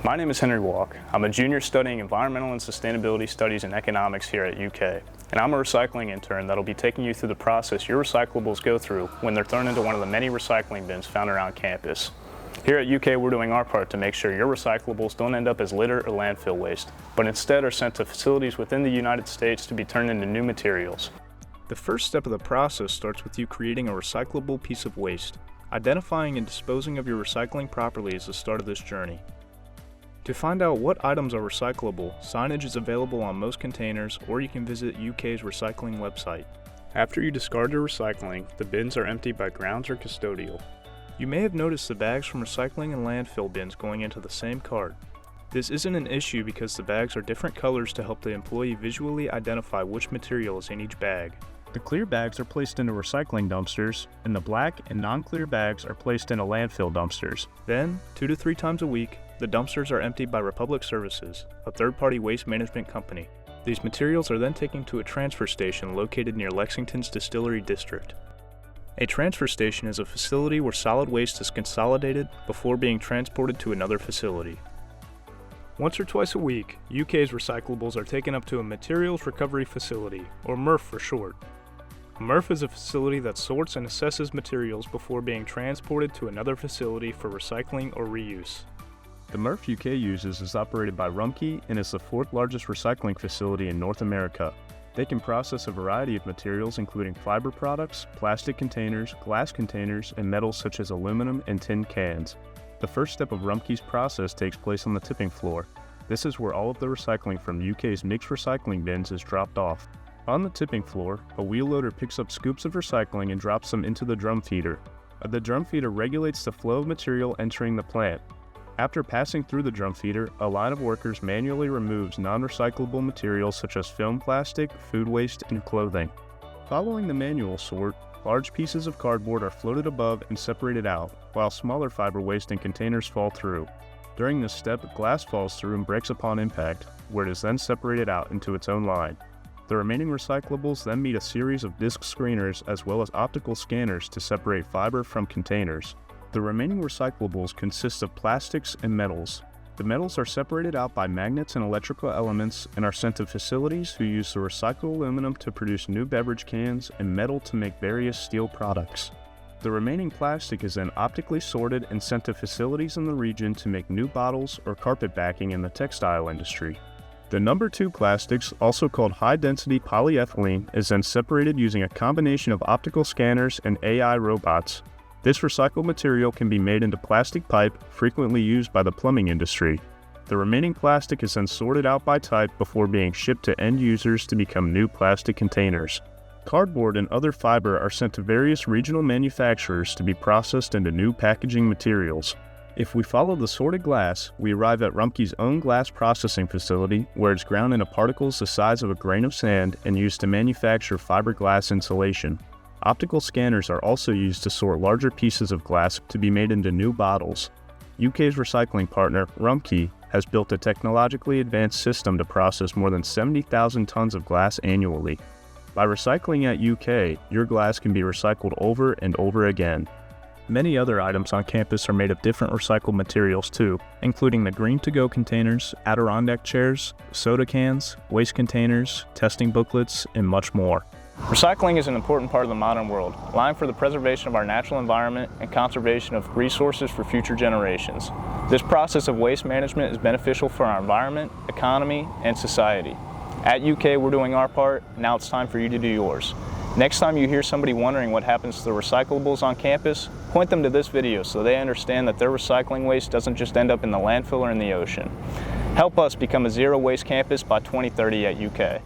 My name is Henry Walke. I'm a junior studying environmental and sustainability studies and economics here at UK. And I'm a recycling intern that'll be taking you through the process your recyclables go through when they're thrown into one of the many recycling bins found around campus. Here at UK, we're doing our part to make sure your recyclables don't end up as litter or landfill waste, but instead are sent to facilities within the United States to be turned into new materials. The first step of the process starts with you creating a recyclable piece of waste. Identifying and disposing of your recycling properly is the start of this journey. To find out what items are recyclable, signage is available on most containers, or you can visit UK's recycling website. After you discard your recycling, the bins are emptied by grounds or custodial. You may have noticed the bags from recycling and landfill bins going into the same cart. This isn't an issue because the bags are different colors to help the employee visually identify which material is in each bag. The clear bags are placed into recycling dumpsters, and the black and non-clear bags are placed into landfill dumpsters. Then, 2 to 3 times a week, the dumpsters are emptied by Republic Services, a third-party waste management company. These materials are then taken to a transfer station located near Lexington's Distillery District. A transfer station is a facility where solid waste is consolidated before being transported to another facility. Once or twice a week, UK's recyclables are taken up to a Materials Recovery Facility, or MRF for short. A MRF is a facility that sorts and assesses materials before being transported to another facility for recycling or reuse. The MRF UK uses is operated by Walke and is the 4th largest recycling facility in North America. They can process a variety of materials including fiber products, plastic containers, glass containers, and metals such as aluminum and tin cans. The first step of Walke's process takes place on the tipping floor. This is where all of the recycling from UK's mixed recycling bins is dropped off. On the tipping floor, a wheel loader picks up scoops of recycling and drops them into the drum feeder. The drum feeder regulates the flow of material entering the plant. After passing through the drum feeder, a line of workers manually removes non-recyclable materials such as film plastic, food waste, and clothing. Following the manual sort, large pieces of cardboard are floated above and separated out, while smaller fiber waste and containers fall through. During this step, glass falls through and breaks upon impact, where it is then separated out into its own line. The remaining recyclables then meet a series of disc screeners as well as optical scanners to separate fiber from containers. The remaining recyclables consist of plastics and metals. The metals are separated out by magnets and electrical elements and are sent to facilities who use the recycled aluminum to produce new beverage cans and metal to make various steel products. The remaining plastic is then optically sorted and sent to facilities in the region to make new bottles or carpet backing in the textile industry. The number 2 plastics, also called high-density polyethylene, is then separated using a combination of optical scanners and AI robots. This recycled material can be made into plastic pipe, frequently used by the plumbing industry. The remaining plastic is then sorted out by type before being shipped to end users to become new plastic containers. Cardboard and other fiber are sent to various regional manufacturers to be processed into new packaging materials. If we follow the sorted glass, we arrive at Walke's own glass processing facility, where it's ground into particles the size of a grain of sand and used to manufacture fiberglass insulation. Optical scanners are also used to sort larger pieces of glass to be made into new bottles. UK's recycling partner, Walke, has built a technologically advanced system to process more than 70,000 tons of glass annually. By recycling at UK, your glass can be recycled over and over again. Many other items on campus are made of different recycled materials too, including the green to-go containers, Adirondack chairs, soda cans, waste containers, testing booklets, and much more. Recycling is an important part of the modern world, allowing for the preservation of our natural environment and conservation of resources for future generations. This process of waste management is beneficial for our environment, economy, and society. At UK, we're doing our part. Now it's time for you to do yours. Next time you hear somebody wondering what happens to the recyclables on campus, point them to this video so they understand that their recycling waste doesn't just end up in the landfill or in the ocean. Help us become a zero-waste campus by 2030 at UK.